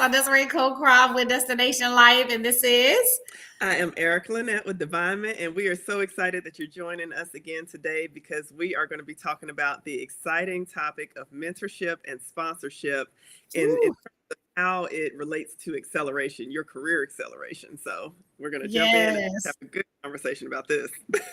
I'm Desiree Cocroft with Destination Life, and this is I am Eric Lynette with Divinement, and we are so excited that you're joining us again today because we are going to be talking about the exciting topic of mentorship and sponsorship in Ooh, how it relates to acceleration, your career acceleration. So we're going to jump in and have yes. a good conversation about this.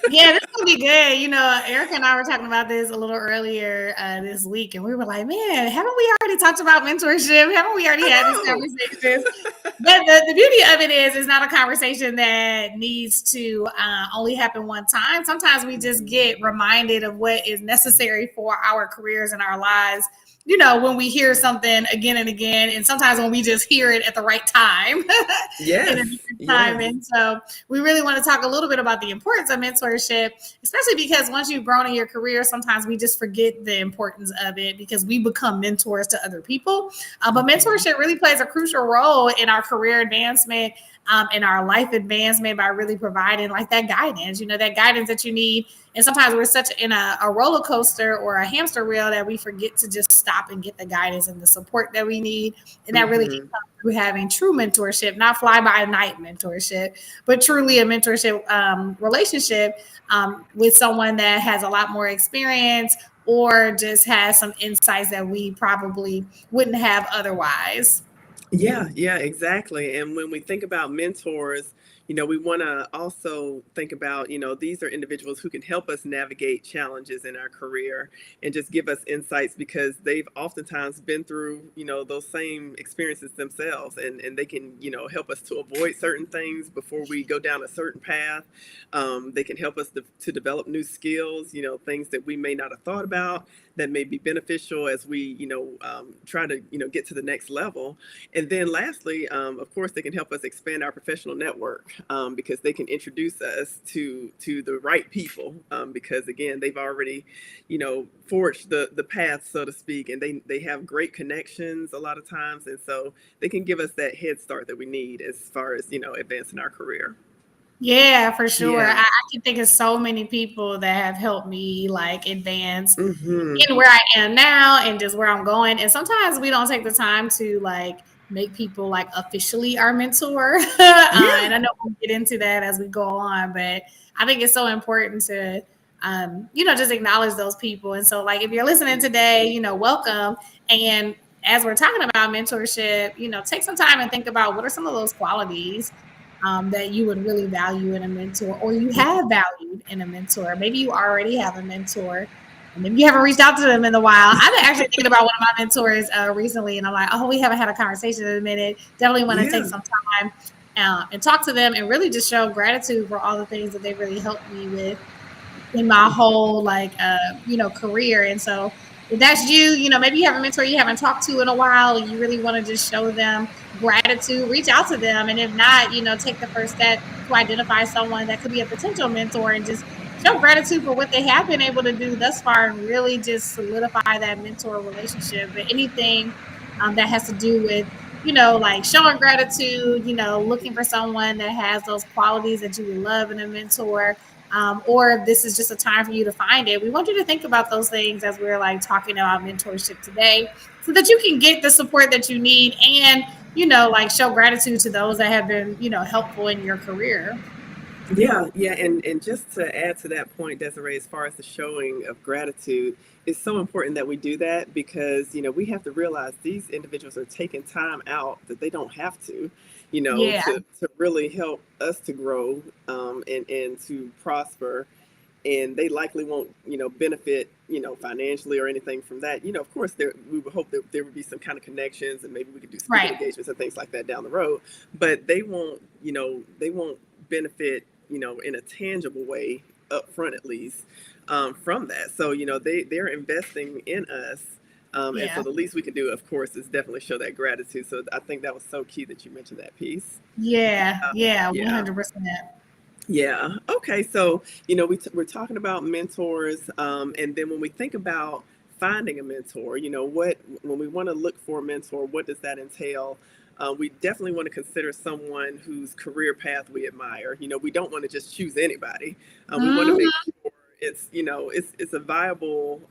Yeah, this will be good. Erica and I were talking about this a little earlier this week, and we were like, man, haven't we already talked about mentorship? Haven't we already I had these know. conversations? But the beauty of it is, it's not a conversation that needs to only happen one time. Sometimes we just get reminded of what is necessary for our careers and our lives. When we hear something again and again, and sometimes when we just hear it at the right time, in a Yes, different time. yes. And so we really want to talk a little bit about the importance of mentorship, especially because once you've grown in your career, sometimes we just forget the importance of it because we become mentors to other people. But Mhm. mentorship really plays a crucial role in our career advancement, in our life advancement by really providing like that guidance, that guidance that you need. And sometimes we're such in a roller coaster or a hamster wheel that we forget to just stop and get the guidance and the support that we need. And that really can Mhm. come through having true mentorship, not fly by night mentorship, but truly a mentorship relationship with someone that has a lot more experience or just has some insights that we probably wouldn't have otherwise. Yeah, yeah, exactly. And when we think about mentors, we want to also think about, these are individuals who can help us navigate challenges in our career and just give us insights because they've oftentimes been through, those same experiences themselves and they can, help us to avoid certain things before we go down a certain path. They can help us to develop new skills, things that we may not have thought about that may be beneficial as we, try to, get to the next level. And then lastly, of course, they can help us expand our professional network because they can introduce us to the right people because again, they've already, forged the path, so to speak, and they have great connections a lot of times, and so they can give us that head start that we need as far as advancing our career. Yeah, for sure. Yeah. I can think of so many people that have helped me like advance Hmm. in where I am now and just where I'm going. And sometimes we don't take the time to like make people like officially our mentor. And Yeah. I know we'll get into that as we go on, but I think it's so important to, just acknowledge those people. And so, like, if you're listening today, welcome. And as we're talking about mentorship, take some time and think about what are some of those qualities that you would really value in a mentor or you have valued in a mentor. Maybe you already have a mentor and maybe you haven't reached out to them in a while. I've been actually thinking about one of my mentors recently, and I'm like, oh, we haven't had a conversation in a minute. Definitely want to take Yeah. some time and talk to them and really just show gratitude for all the things that they really helped me with in my whole like career. And so if that's you, maybe you have a mentor you haven't talked to in a while and you really want to just show them gratitude, reach out to them. And if not, take the first step to identify someone that could be a potential mentor and just show gratitude for what they have been able to do thus far and really just solidify that mentor relationship. But anything that has to do with like showing gratitude, looking for someone that has those qualities that you would love in a mentor, or if this is just a time for you to find it. We want you to think about those things as we're like talking about mentorship today so that you can get the support that you need and, like show gratitude to those that have been, helpful in your career. Yeah, yeah, and just to add to that point, Desiree, as far as the showing of gratitude, it's so important that we do that because we have to realize these individuals are taking time out that they don't have to, Yeah, to really help us to grow and to prosper, and they likely won't benefit financially or anything from that. Of course, we would hope that there would be some kind of connections and maybe we could do speaking right. engagements and things like that down the road, but they won't benefit in a tangible way up front at least from that. So they're investing in us. And so Yeah. the least we can do, of course, is definitely show that gratitude. So I think that was so key that you mentioned that piece. Yeah. Yeah. Yeah. 100%. Yeah. Okay. So, we're talking about mentors. And then when we think about finding a mentor, when we want to look for a mentor, what does that entail? We definitely want to consider someone whose career path we admire. We don't want to just choose anybody. We want to make Mhm. sure it's a viable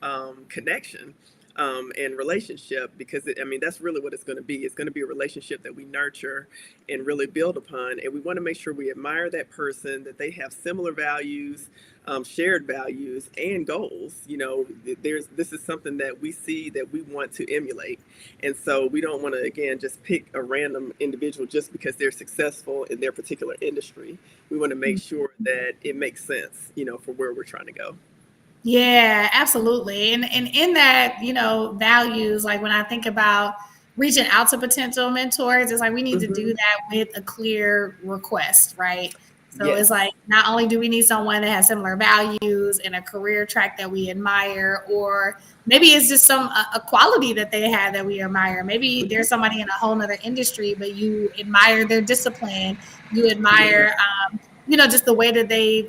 connection. and relationship, because I mean, that's really what it's going to be. It's going to be a relationship that we nurture and really build upon. And we want to make sure we admire that person, that they have similar values, shared values and goals. This is something that we see that we want to emulate. And so we don't want to, again, just pick a random individual just because they're successful in their particular industry. We want to make sure that it makes sense, for where we're trying to go. Yeah, absolutely. And in that, values, like when I think about reaching out to potential mentors, it's like we need to do Mm-hmm. that with a clear request, right? So it's like Yes. not only do we need someone that has similar values and a career track that we admire, or maybe it's just a quality that they have that we admire. Maybe there's Mm-hmm. somebody in a whole nother industry, but you admire their discipline, you admire Yes. just the way that they've,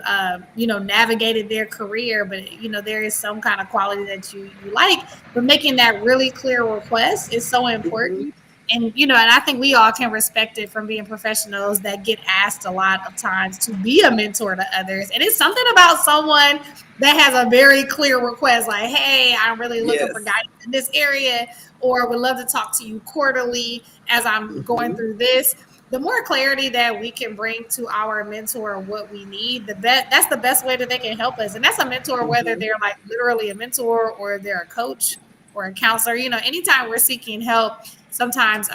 navigated their career. But, there is some kind of quality that you like, but making that really clear request is so Mm-hmm. important. And I think we all can respect it from being professionals that get asked a lot of times to be a mentor to others. And it's something about someone that has a very clear request, like, hey, I'm really looking for Yes. guidance in this area, or would love to talk to you quarterly as I'm going Mm-hmm. through this. The more clarity that we can bring to our mentor what we need, that's the best way that they can help us. And that's a mentor, whether Mm-hmm. they're like literally a mentor or they're a coach or a counselor. Anytime we're seeking help, sometimes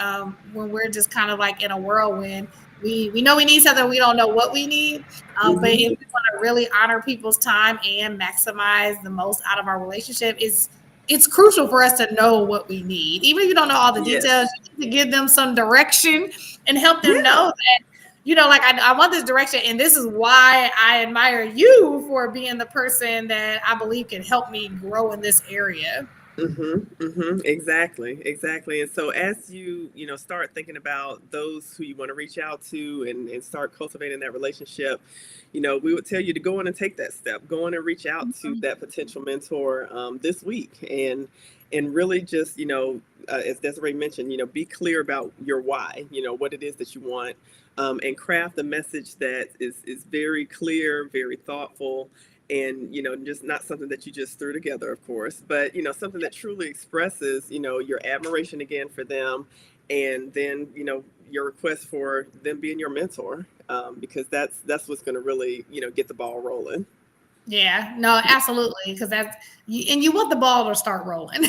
when we're just kind of like in a whirlwind, we know we need something, we don't know what we need. But if Mm-hmm. we want to really honor people's time and maximize the most out of our relationship, it's crucial for us to know what we need. Even if you don't know all the details, Yes. you need to give them some direction and help them Yeah. know that, like I want this direction, and this is why I admire you for being the person that I believe can help me grow in this area. Mm-hmm, mm-hmm, exactly, exactly. And so as you start thinking about those who you want to reach out to, and start cultivating that relationship, we would tell you to go in and take that step, go in and reach out to that potential mentor this week, and really just, as Desiree mentioned, be clear about your why, what it is that you want, and craft a message that is very clear, very thoughtful, and just not something that you just threw together, of course, but something that truly expresses your admiration again for them, and then your request for them being your mentor, because that's what's going to really get the ball rolling. Yeah, no, absolutely, because and you want the ball to start rolling.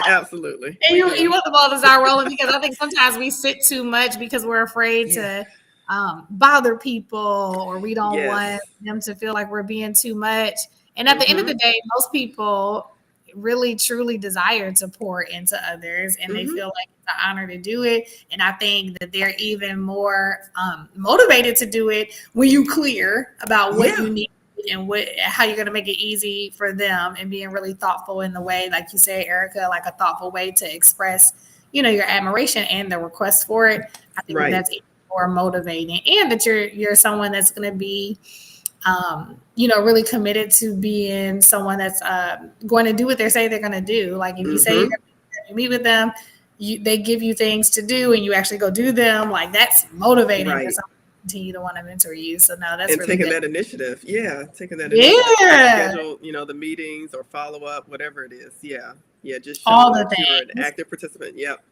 Absolutely, And we you do. want the ball to start rolling, because I think sometimes we sit too much because we're afraid Yeah. to bother people, or we don't want Yes. them to feel like we're being too much. And at the end of Mm-hmm. the day, most people really truly desire to pour into others, and they Mm-hmm. feel like it's an honor to do it. And I think that they're even more motivated to do it when you clear about what Yeah. you need and how you're going to make it easy for them, and being really thoughtful in the way, like you say, Erica, like a thoughtful way to express, your admiration and the request for it. I think that Right. that's even more motivating, and that you're someone that's going to be, really committed to being someone that's going to do what they say they're going to do. Like if you say you're Mm-hmm. going to meet with them, they give you things to do, and you actually go do them. Like that's motivating for Right. someone to continue to want to mentor you. So no, that's And really taking good. that initiative, yeah, taking that initiative to Yeah, schedule the meetings or follow up, whatever it is. Yeah. Yeah, just all showing the that you're an things. active participant. Yep.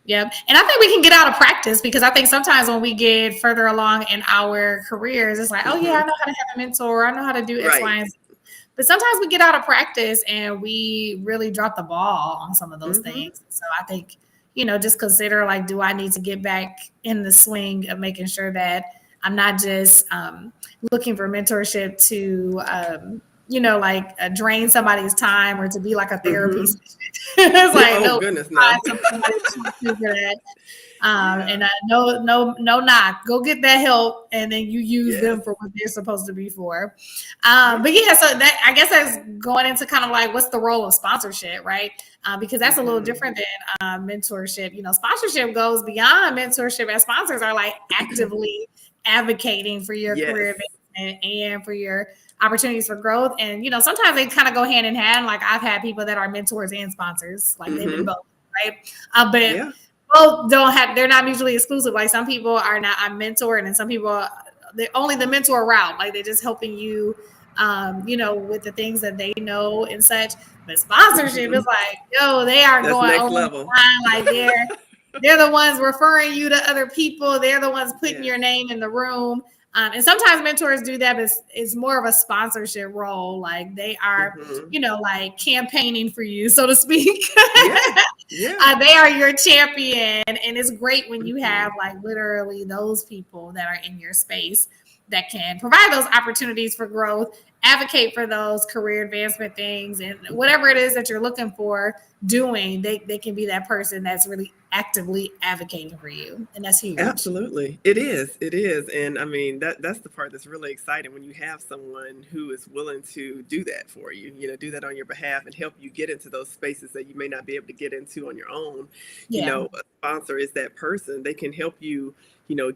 Yep. And I think we can get out of practice, because I think sometimes when we get further along in our careers, it's like, oh, yeah, Mm-hmm. I know how to have a mentor. I know how to do X, Y, Right. and Z. But sometimes we get out of practice and we really drop the ball on some of those Mm-hmm. things. So I think, just consider, like, do I need to get back in the swing of making sure that I'm not just looking for mentorship to, like drain somebody's time, or to be like a therapy Mm-hmm. session. It's like, Oh no, goodness, find no. somebody to talk to for that. Yeah. And no, no, no, knock. Go get that help, and then you use Yes. them for what they're supposed to be for. Yeah. But yeah, so that, I guess that's going into kind of like, what's the role of sponsorship, right? Because that's a little Mm-hmm. different than mentorship. Sponsorship goes beyond mentorship, as sponsors are like actively advocating for your career Yes. advancement and for your opportunities for growth. And sometimes they kind of go hand in hand. Like I've had people that are mentors and sponsors, like they've been Mm-hmm. both, right? But Yeah. both don't have, they're not mutually exclusive. Like some people are not a mentor, and then some people they're only the mentor route, like they're just helping you with the things that they know and such. But sponsorship is like, yo, they are That's going next over the level. line. Like they're the ones referring you to other people. They're the ones putting Yes. your name in the room. And sometimes mentors do that, but it's more of a sponsorship role. Like they are, Hmm. like campaigning for you, so to speak. Yeah. Yeah. They are your champion. And it's great when you have Hmm. like literally those people that are in your space that can provide those opportunities for growth, advocate for those career advancement things, and whatever it is that you're looking for doing, they can be that person that's really actively advocating for you. And that's huge. Absolutely. It is. It is. And I mean, that's the part that's really exciting when you have someone who is willing to do that for you, do that on your behalf and help you get into those spaces that you may not be able to get into on your own. Yeah. A sponsor is that person. They can help you,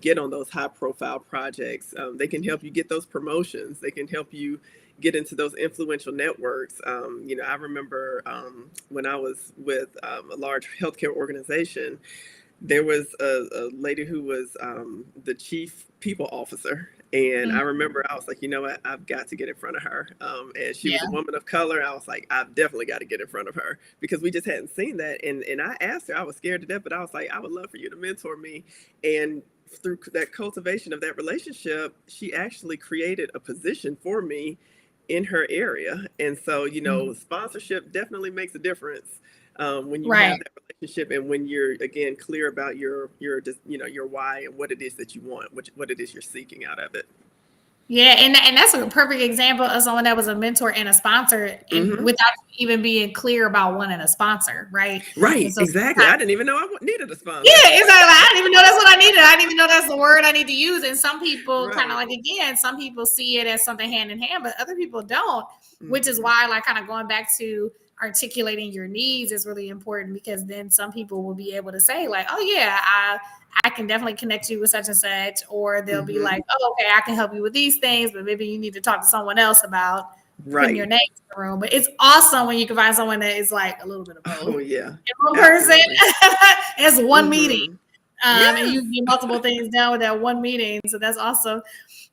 get on those high profile projects. They can help you get those promotions. They can help you get into those influential networks. I remember when I was with a large healthcare organization, there was a lady who was the chief people officer. And I Mhm. remember I was like, you know what, I've got to get in front of her. And she was a Yeah. woman of color. I was like, I've definitely got to get in front of her because we just hadn't seen that. And I asked her, I was scared to death, but I was like, I would love for you to mentor me. And through that cultivation of that relationship, she actually created a position for me in her area. And so, Mhm. sponsorship definitely makes a difference when you have Right. that relationship and when you're again clear about your just your why and what it is that you want, what it is you're seeking out of it. Yeah, and that's a perfect example of someone that was a mentor and a sponsor, and Hmm. without even being clear about wanting a sponsor, right? And Right, so exactly. sometimes, I didn't even know I needed a yeah, sponsor. exactly. I didn't even know that's what I needed. I didn't even know that's the word I need to use. And some people kind of Right. like, again, some people see it as something hand in hand, but other people don't, which is Hmm. why, like, kind of going back to articulating your needs is really important, because then some people will be able to say, like, oh, yeah, I can definitely connect you with such and such. Or they'll be Hmm. like, oh, okay, I can help you with these things, but maybe you need to talk to someone else about putting your Right. name in the room. But it's awesome when you can find someone that is like a little bit of both Oh yeah. in one person. Absolutely. It's one meeting. Hmm. And you Yes. get multiple things done with that one meeting. So that's awesome.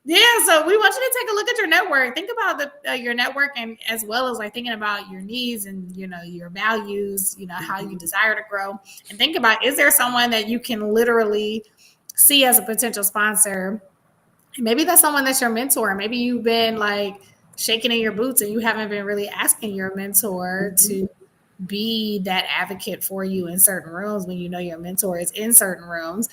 Yeah. So we want you to take a look at your network. Think about your network, and as well as like thinking about your needs and your values. How you Hmm. desire to grow, and think about, is there someone that you can literally see as a potential sponsor? Maybe that's someone that's your mentor. Maybe you've been like shaking in your boots and you haven't been really asking your mentor Hmm. to be that advocate for you in certain rooms when your mentor is in certain rooms.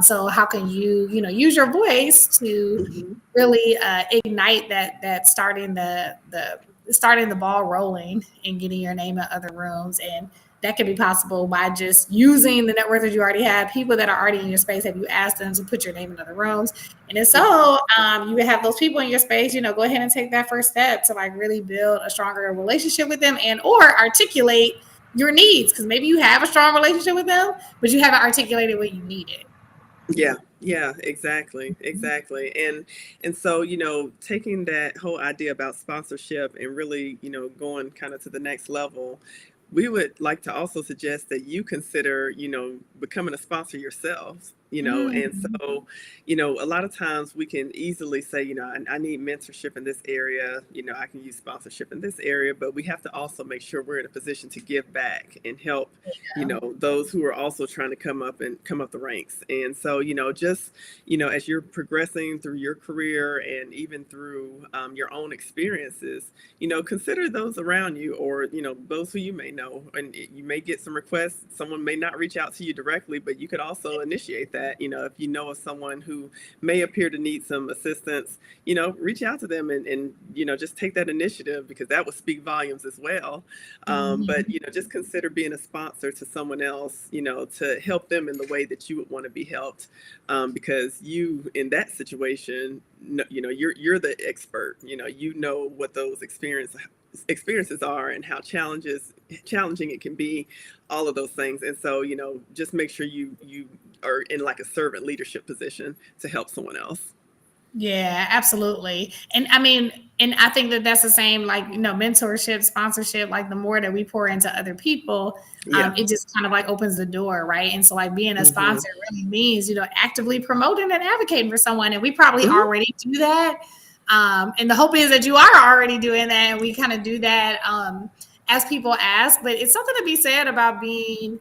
So how can use your voice to Hmm. really ignite that starting the ball rolling and getting your name in other rooms? And that can be possible by just using the network that you already have, people that are already in your space. Have you asked them to put your name in other rooms? And if Hmm. so, you have those people in your space, go ahead and take that first step to like really build a stronger relationship with them, and or articulate your needs, because maybe you have a strong relationship with them, but you haven't articulated what you needed. Yeah, yeah, exactly, exactly. And so, taking that whole idea about sponsorship and really, going kind of to the next level, we would like to also suggest that you consider, becoming a sponsor yourself. And Mm, so, a lot of times we can easily say, I need mentorship in this area, I can use sponsorship in this area, but we have to also make sure we're in a position to give back and help yeah. those who are also trying to come up the ranks. And so, just, as you're progressing through your career and even through your own experiences, consider those around you, or, those who you may know. And you may get some requests. Someone may not reach out to you directly, but you could also initiate that. If you know of someone who may appear to need some assistance, reach out to them and just take that initiative, because that will speak volumes as well. But Mhm. just consider being a sponsor to someone else, to help them in the way that you would want to be helped, because you in that situation, you're the expert. You know what those experiences are and how challenging it can be, all of those things. And so just make sure you are in like a servant leadership position to help someone else. Yeah, absolutely. And I mean, and I think that that's the same, like, mentorship, sponsorship, like the more that we pour into other people, Yeah. it just kind of like opens the door, right? And so, like, being a Hmm. sponsor really means, actively promoting and advocating for someone. And we probably Hmm. already do that. And the hope is that you are already doing that, and we kind of do that as people ask. But it's something to be said about being,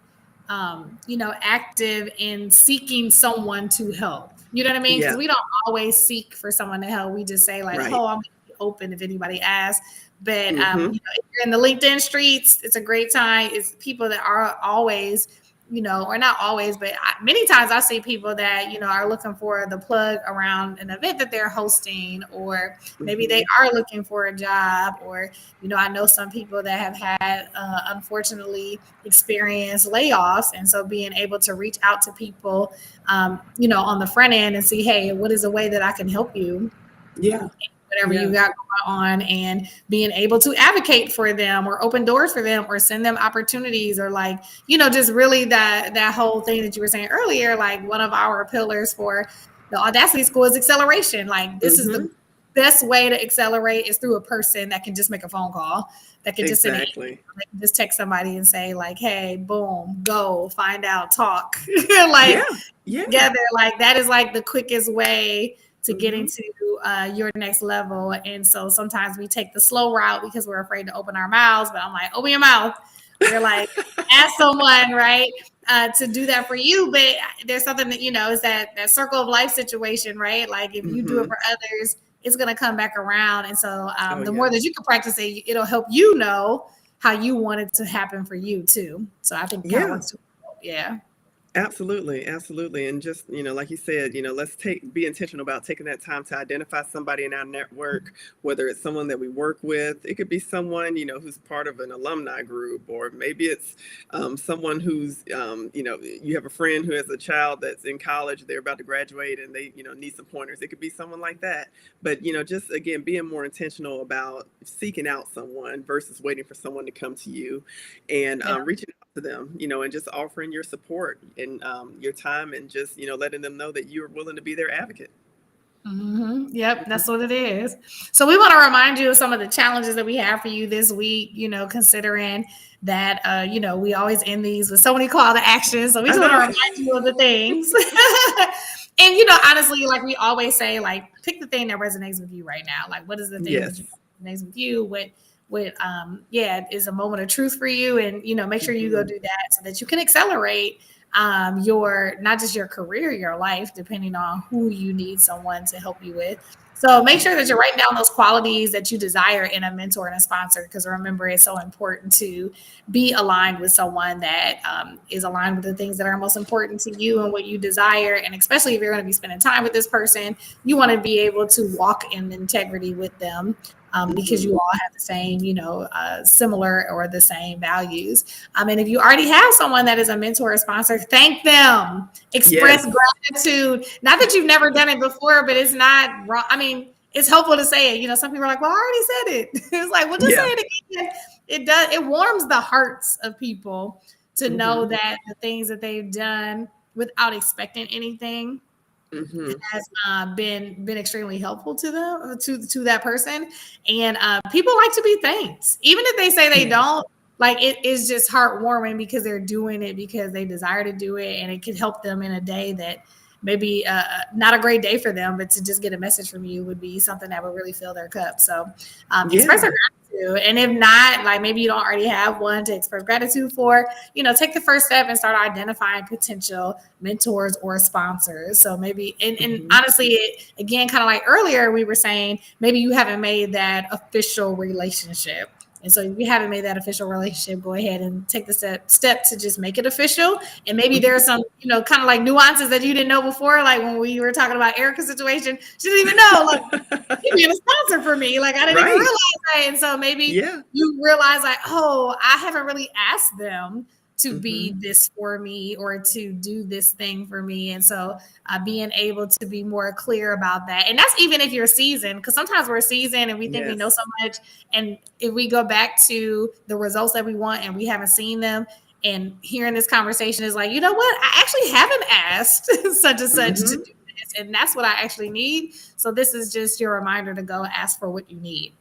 active in seeking someone to help. You know what I mean? Because Yeah. we don't always seek for someone to help. We just say like, Right. "Oh, I'm open if anybody asks." But Mm-hmm. if you're in the LinkedIn streets, it's a great time. It's people that are always, or not always, but many times I see people that, are looking for the plug around an event that they're hosting, or maybe they Mm-hmm. are looking for a job, or, I know some people that have had, unfortunately, experienced layoffs. And so being able to reach out to people, on the front end and see, hey, what is a way that I can help you? Yeah. Whatever you Yeah. got going on, and being able to advocate for them or open doors for them or send them opportunities, or like, just really that whole thing that you were saying earlier, like one of our pillars for the Audacity School is acceleration. Like, this is the Mm-hmm. best way to accelerate is through a person that can just make a phone call, that can just send an email, Exactly. that can just text somebody and say like, hey, boom, go find out, talk. Like, Yeah. Yeah. together, like that is like the quickest way to getting Mm-hmm. to your next level. And so sometimes we take the slow route because we're afraid to open our mouths, but I'm like, open your mouth. We're like, ask someone, right, to do that for you. But there's something that, is that circle of life situation, right? Like, if you do it Mm-hmm. for others, it's going to come back around. And so Oh the yeah. more that you can practice it, it'll help you know how you want it to happen for you too. So I think it kind of Yeah. works too. Yeah. Absolutely, absolutely. And just, like you said, let's be intentional about taking that time to identify somebody in our network, whether it's someone that we work with. It could be someone, who's part of an alumni group, or maybe it's someone who's, you have a friend who has a child that's in college, they're about to graduate and they, need some pointers. It could be someone like that. But, just again, being more intentional about seeking out someone versus waiting for someone to come to you, and Yeah. reaching to them, and just offering your support and your time, and just, letting them know that you're willing to be their advocate. Yep, that's what it is. So we want to remind you of some of the challenges that we have for you this week, considering that, we always end these with so many call to action. So we I just want to know. remind you of the things. And, honestly, like we always say, like, pick the thing that resonates with you right now. Like, what is the thing that Yes. resonates with you? What is a moment of truth for you? And, make sure you go Hmm. do that so that you can accelerate your, not just your career, your life, depending on who you need someone to help you with. So make sure that you're writing down those qualities that you desire in a mentor and a sponsor, because remember, it's so important to be aligned with someone that is aligned with the things that are most important to you and what you desire. And especially if you're going to be spending time with this person, you want to be able to walk in integrity with them, because Hmm. you all have the same, similar or the same values. And if you already have someone that is a mentor or sponsor, thank them. Express Yes. gratitude. Not that you've never done it before, but it's not wrong. I mean, it's helpful to say it. Some people are like, well, I already said it. It's like, well, just say Yeah. it again. It does. It warms the hearts of people to know Hmm. that the things that they've done without expecting anything Hmm. has been extremely helpful to them, to that person. And people like to be thanked, even if they say they Yes. don't. Like, it is just heartwarming because they're doing it because they desire to do it, and it could help them in a day that maybe not a great day for them, but to just get a message from you would be something that would really fill their cup. So express Yeah. their gratitude, and if not, like maybe you don't already have one to express gratitude for, take the first step and start identifying potential mentors or sponsors. So maybe, and Hmm. honestly, again, kind of like earlier, we were saying maybe you haven't made that official relationship. And so if you haven't made that official relationship, go ahead and take the step to just make it official. And maybe there are some, kind of like nuances that you didn't know before. Like when we were talking about Erica's situation, she didn't even know, like, you being a sponsor for me. Like, I didn't even Right. realize that. And so maybe Yeah. you realize like, oh, I haven't really asked them to be Hmm. this for me or to do this thing for me. And so being able to be more clear about that. And that's even if you're seasoned, because sometimes we're seasoned and we think we know Yes. so much. And if we go back to the results that we want and we haven't seen them, and hearing this conversation is like, you know what? I actually haven't asked such and such to do Hmm. this. And that's what I actually need. So this is just your reminder to go ask for what you need.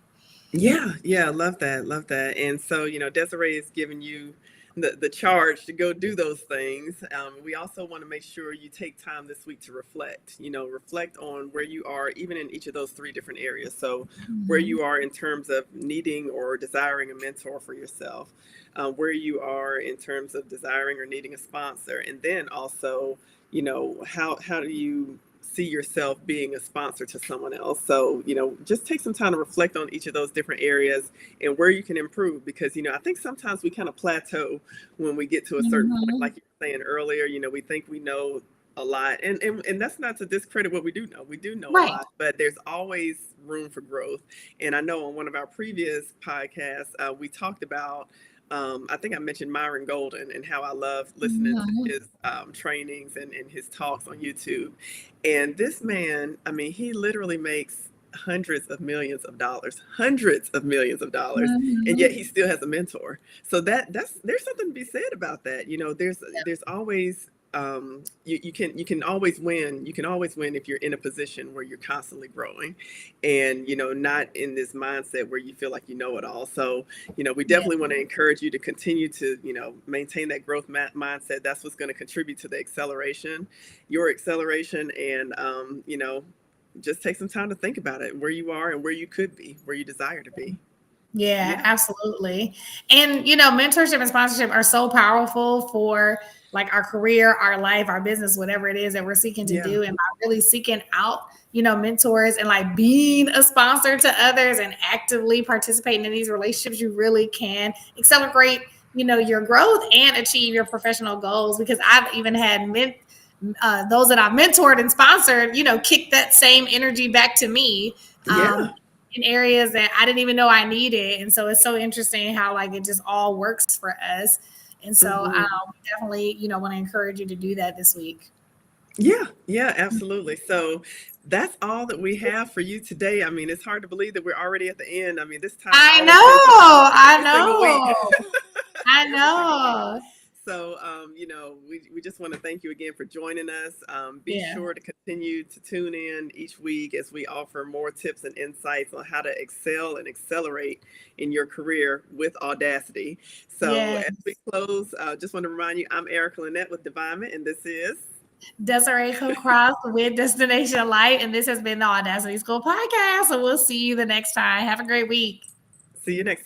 Yeah, yeah, love that, love that. And so, Desiree is giving you the charge to go do those things. We also want to make sure you take time this week to reflect. Reflect on where you are, even in each of those three different areas. So, where Mhm. you are in terms of needing or desiring a mentor for yourself, where you are in terms of desiring or needing a sponsor, and then also, how do you see yourself being a sponsor to someone else. So, just take some time to reflect on each of those different areas and where you can improve, because, I think sometimes we kind of plateau when we get to a certain point, Mhm. like you were saying earlier. We think we know a lot, and that's not to discredit what we do know. We do know a Right. lot, but there's always room for growth. And I know on one of our previous podcasts, we talked about, I think I mentioned Myron Golden and how I love listening to Mhm. his trainings and his talks on YouTube. And this man, I mean, he literally makes hundreds of millions of dollars, and yet Mhm. he still has a mentor. So that's there's something to be said about that. There's always, you can always win. You can always win if you're in a position where you're constantly growing, and not in this mindset where you feel like you know it all. So we Yeah. definitely want to encourage you to continue to maintain that growth mindset. That's what's going to contribute to the acceleration, your acceleration, and just take some time to think about it, where you are and where you could be, where you desire to be. Yeah, Yeah. absolutely. And mentorship and sponsorship are so powerful for like our career, our life, our business, whatever it is that we're seeking to Yeah. do. And by really seeking out, mentors and like being a sponsor to others and actively participating in these relationships, you really can accelerate, your growth and achieve your professional goals. Because I've even had those that I've mentored and sponsored, kick that same energy back to me. Yeah. In areas that I didn't even know I needed. And so it's so interesting how like it just all works for us. And so Hmm. we definitely, want to encourage you to do that this week. Yeah. Yeah, absolutely. So that's all that we have for you today. I mean, it's hard to believe that we're already at the end. I mean, this time I always seems to know. come I every single week. know. I Every single week. know. So, we just want to thank you again for joining us. Be Yeah. sure to continue to tune in each week as we offer more tips and insights on how to excel and accelerate in your career with Audacity. So, Yeah. as we close, just want to remind you, I'm Erica Lynette with Divinement, and this is. Desiree Cross with Destination Light. And this has been the Audacity School podcast. So we'll see you the next time. Have a great week. See you next time.